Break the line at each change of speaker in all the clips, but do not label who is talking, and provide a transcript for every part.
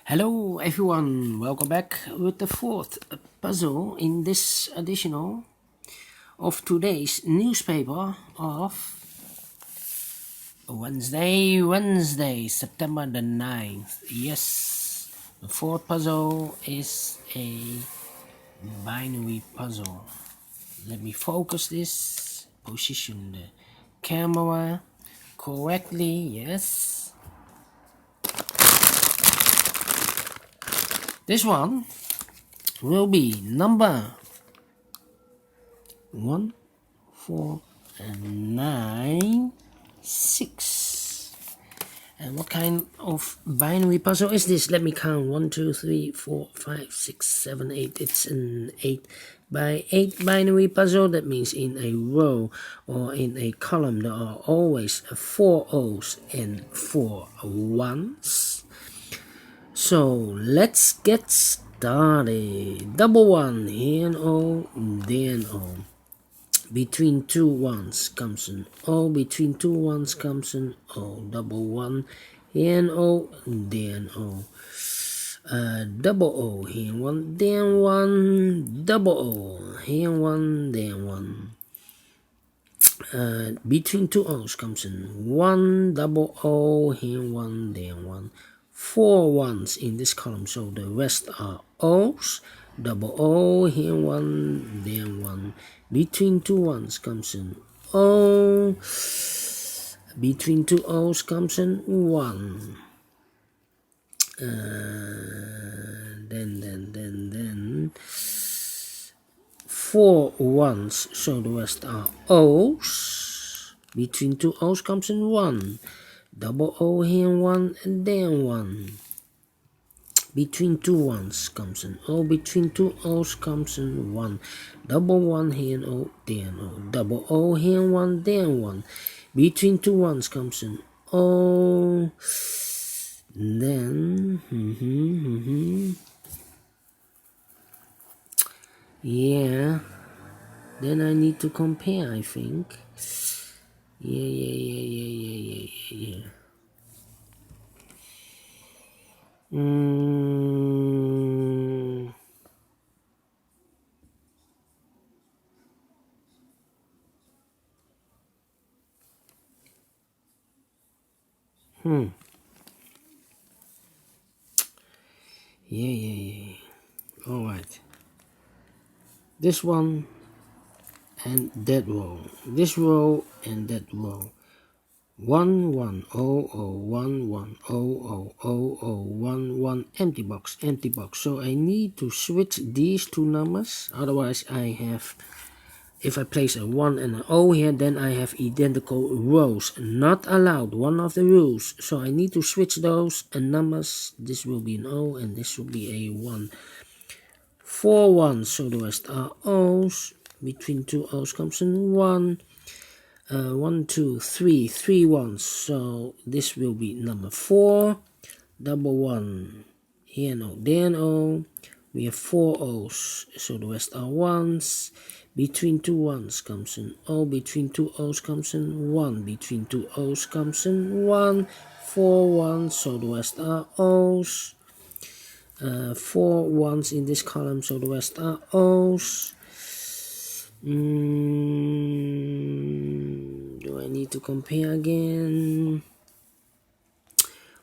Hello everyone, welcome back with the fourth puzzle in this edition of today's newspaper of Wednesday, September the 9th. Yes, the fourth puzzle is a binary puzzle. Let me focus this, position the camera correctly, yes. This one will be number 1, 4, and 9, 6. And what kind of binary puzzle is this? Let me count. 1, 2, 3, 4, 5, 6, 7, 8. It's an 8 by 8 binary puzzle. That means in a row or in a column there are always 4 O's and 4 1's. So let's get started. Double 1, here an O, then O. Between two ones comes an O, between two ones comes an O. Double 1, here an O, then O. Double O, here 1, then 1. Double O, here 1, then 1. Between two O's comes an 1, double O, here 1, then 1. 4 ones in this column, so the rest are O's. Double O, here 1, then 1. Between two ones comes an O. Between two O's comes an 1. Then 4 ones, so the rest are O's. Between two O's comes an 1. Double O, here 1, and then 1. Between two ones comes an O. Between two O's comes an 1. Double 1, here an O, then O. Double O, here 1, then 1. Between two ones comes an O. Then yeah. Then I need to compare, I think. Yeah. Yeah. All right. This one and that row. This row and that row. 1 1 0 0 1 1 0 0 0 1 1 empty box. So I need to switch these two numbers, otherwise I have, if I place a 1 and an O here, then I have identical rows. Not allowed, one of the rules. So I need to switch those numbers. This will be an O and this will be a 1. 4 ones, so the rest are O's. Between two O's comes an 1. 1, 2, 3, 3 ones, so this will be number 4. Double 1, here no, then O. We have 4 O's, so the rest are 1's. Between two ones comes an O. Between two O's comes an 1. Between two O's comes an 1. 4 1's, so the rest are O's. 4 1's in this column, so the rest are O's. Do I need to compare again?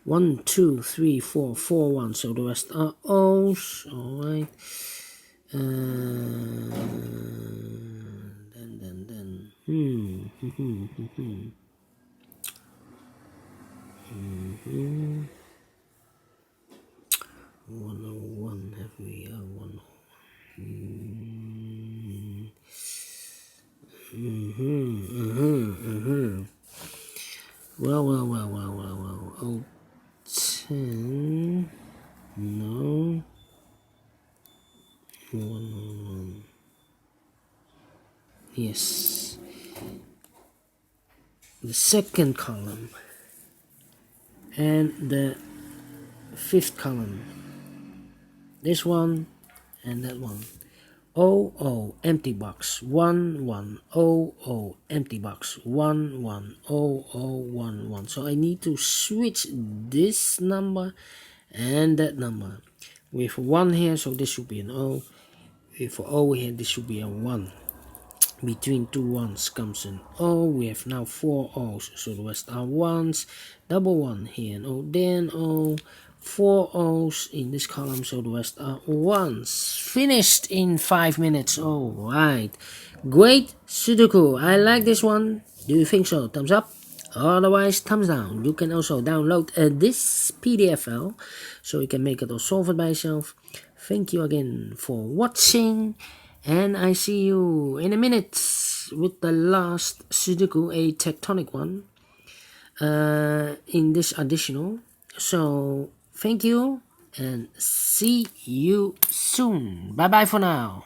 1, 2, 3, 4, 4 1, so the rest are O's. Alright. Then. 101, have we 101? Well. 10. No. 101. Yes. The second column and the fifth column. This one and that one. 0 empty box. 1 1 0 empty box. 1 1 0 1 1. So I need to switch this number and that number. With 1 here, so this should be an O. With O here, this should be a 1. Between 2 ones comes an O. We have now 4 O's, so the rest are 1s. Double 1 here, an O, then O. 4 O's in this column, so the rest are 1s. Finished in 5 minutes. Alright. Great Sudoku. I like this one. Do you think so? Thumbs up. Otherwise, thumbs down. You can also download this PDF file so you can make it or solve it by yourself. Thank you again for watching, and I see you in a minute with the last Sudoku, a tectonic one, in this additional. So thank you and see you soon. Bye bye for now.